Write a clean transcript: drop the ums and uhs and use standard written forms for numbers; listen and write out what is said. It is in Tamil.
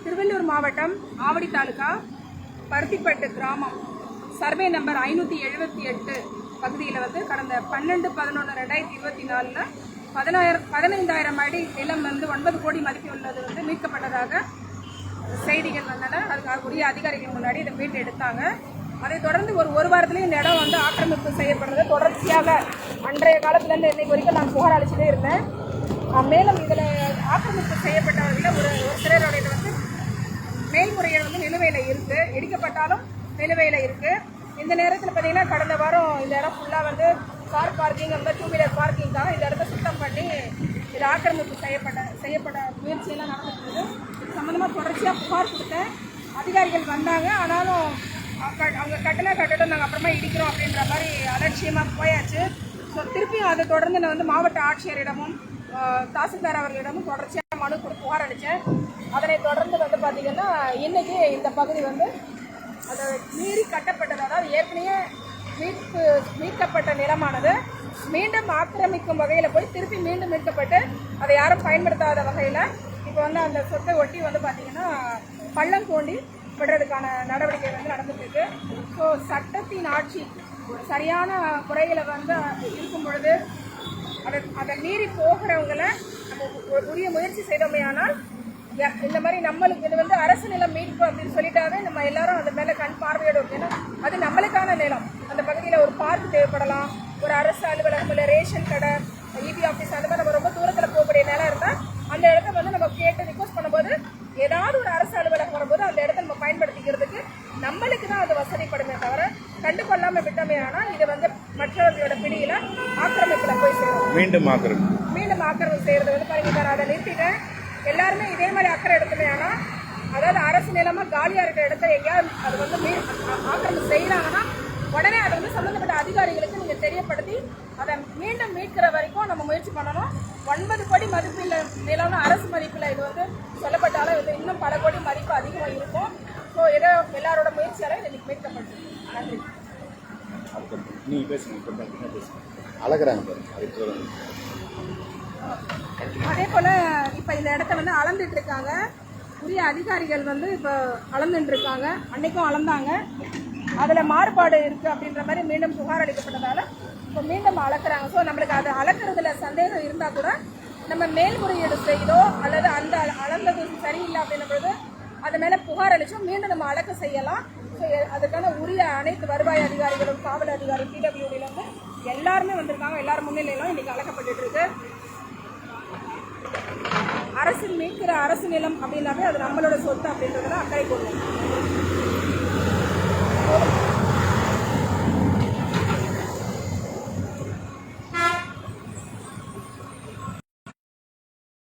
திருவள்ளூர் மாவட்டம் ஆவடி தாலுகா பருத்திப்பட்டு கிராமம் சர்வே நம்பர் 578 பகுதியில் வந்து கடந்த 12/11/2024 15,000 அடி நிலம் வந்து 9 கோடி மதிப்புள்ளது வந்து மீட்கப்பட்டதாக செய்திகள் வந்தன. அதுக்கு உரிய அதிகாரிகள் முன்னாடி இதை மீட்டு எடுத்தாங்க. அதை தொடர்ந்து ஒரு வாரத்திலேயே இந்த இடம் வந்து ஆக்கிரமிப்பு செய்யப்படுறது தொடர்ச்சியாக அன்றைய காலத்திலேருந்து இன்னைக்கு வரைக்கும் நான் புகார் அளிச்சுட்டே இருந்தேன். மேலும் இதில் ஆக்கிரமிப்பு செய்யப்பட்டவர்களில் ஒரு சிலருடைய வந்து மேல்முறையீடு வந்து நிலுவையில் இருக்குது, இடிக்கப்பட்டாலும் நிலுவையில் இருக்குது. இந்த நேரத்தில் பார்த்தீங்கன்னா கடந்த வாரம் இந்த இடம் ஃபுல்லாக வந்து கார் பார்க்கிங் அந்த 2 வீலர் பார்க்கிங்காக இந்த இடத்த சுத்தம் பண்ணி இது ஆக்கிரமிப்பு செய்யப்பட முயற்சியெல்லாம் நடந்துட்டு சம்மந்தமாக தொடர்ச்சியாக புகார் கொடுத்தேன். அதிகாரிகள் வந்தாங்க. ஆனாலும் அவங்க கட்டடம் நாங்கள் அப்புறமா இடிக்கிறோம் அப்படின்ற மாதிரி அலட்சியமாக போயாச்சு. ஸோ திருப்பியும் அதை தொடர்ந்து நான் வந்து மாவட்ட ஆட்சியரிடமும் தாசில்தார் அவர்களிடமும் தொடர்ச்சியாக மனு புகார் அளித்தேன். அதனை தொடர்ந்து வந்து பார்த்திங்கன்னா இன்றைக்கி இந்த பகுதி வந்து அதை மீறி கட்டப்பட்டது, அதாவது ஏற்கனவே மீட்கப்பட்ட நிலமானது மீண்டும் ஆக்கிரமிக்கும் வகையில் போய் திருப்பி மீண்டும் மீட்கப்பட்டு அதை யாரும் பயன்படுத்தாத வகையில் இப்போ வந்து அந்த சொத்தை ஒட்டி வந்து பார்த்திங்கன்னா பள்ளம் தோண்டி விடுறதுக்கான நடவடிக்கை வந்து நடந்துட்டுருக்கு. ஸோ சட்டத்தின் ஆட்சி சரியான முறையில் வந்து இருக்கும் பொழுது அதை மீறி போகிறவங்களை நம்ம உரிய முயற்சி செய்தோமையானால் இந்த மாதிரி நம்மளுக்கு இது வந்து அரசு நிலம் மீட்பு அப்படின்னு சொல்லிட்டாவே நம்ம எல்லாரும் அது மேலே கண் பார்வையோடு இருக்கும். ஏன்னா அது நம்மளுக்கான நிலம். அந்த பகுதியில் ஒரு பார்க் தேவைப்படலாம், ஒரு அரசு அலுவலகம் இல்லை ரேஷன் கடை, இபி ஆஃபீஸ், அந்த மாதிரி நம்ம ரொம்ப தூரத்தில் போகக்கூடிய நிலம் இருந்தால் அந்த இடத்த வந்து நம்ம கேட்டு ரிக்வஸ்ட் பண்ணும்போது ஏதாவது ஒரு அரசு அலுவலகம் வரும்போது அந்த இடத்த நம்ம பயன்படுத்திக்கிறதுக்கு நம்மளுக்கு தான் அது வசதிப்படுமே தவிர கண்டு கொள்ளாமல் விட்டோமே. ஆனால் இது வந்து மற்றவர்களோட பிடியில் ஆக்கிரமிப்பில் போய் சேரும். மீண்டும் ஆக்கிரமிப்பு செய்கிறது வந்து பாருங்க, அதை நிறுத்திட்டேன். எல்லாருமே இதே மாதிரி அக்கறை எடுத்துமே. ஆனால் அதாவது அரசு நிலமாக காலியாக இருக்கிற இடத்த எங்கேயாவது அது வந்து ஆக்கிரமிப்பு செய்கிறாங்கன்னா உடனே அதை வந்து சம்மந்தப்பட்ட அதிகாரிகளுக்கு நீங்கள் தெரியப்படுத்தி அதை மீண்டும் மீட்கிற வரைக்கும் நம்ம முயற்சி பண்ணணும். 9 கோடி மதிப்பில் நிலம்னு அரசு மதிப்பில் இது வந்து சொல்லப்பட்டாலும் இது இன்னும் பல கோடி மதிப்பு அதிகமாக இருக்கும். ஸோ ஏதோ எல்லாரோட முயற்சியால் இது இன்னைக்கு மீட்கப்பட்டு. நன்றி. அதே போல் இப்போ இந்த இடத்த வந்து அளந்துட்டு இருக்காங்க. உரிய அதிகாரிகள் வந்து இப்போ அளந்துட்டு இருக்காங்க. அன்னைக்கும் அளந்தாங்க. அதில் மாறுபாடு இருக்குது அப்படின்ற மாதிரி மீண்டும் புகார் அளிக்கப்பட்டதால் இப்போ மீண்டும் அளக்குறாங்க. ஸோ நம்மளுக்கு அது அளக்கிறதுல சந்தேகம் இருந்தால் கூட நம்ம மேல்முறையீடு செய்தோ அல்லது அந்த அளந்தது சரியில்லை அப்படின்னும் பொழுது அது மேலே புகார் அளித்தோம் மீண்டும் நம்ம அளக்க செய்யலாம். ஸோ அதுக்கான உரிய அனைத்து வருவாய் அதிகாரிகளும் காவல் அதிகாரி PWDலேருந்து எல்லாருமே வந்திருக்காங்க. எல்லாரும் முன்னிலையிலும் இன்றைக்கி அளக்கப்பட்டு இருக்கு. அரசு மீட்கிற அரசு நிலம் அப்படின்னாவே அது நம்மளோட சொத்து அப்படின்றதுல அக்கறை கொள்ளும்.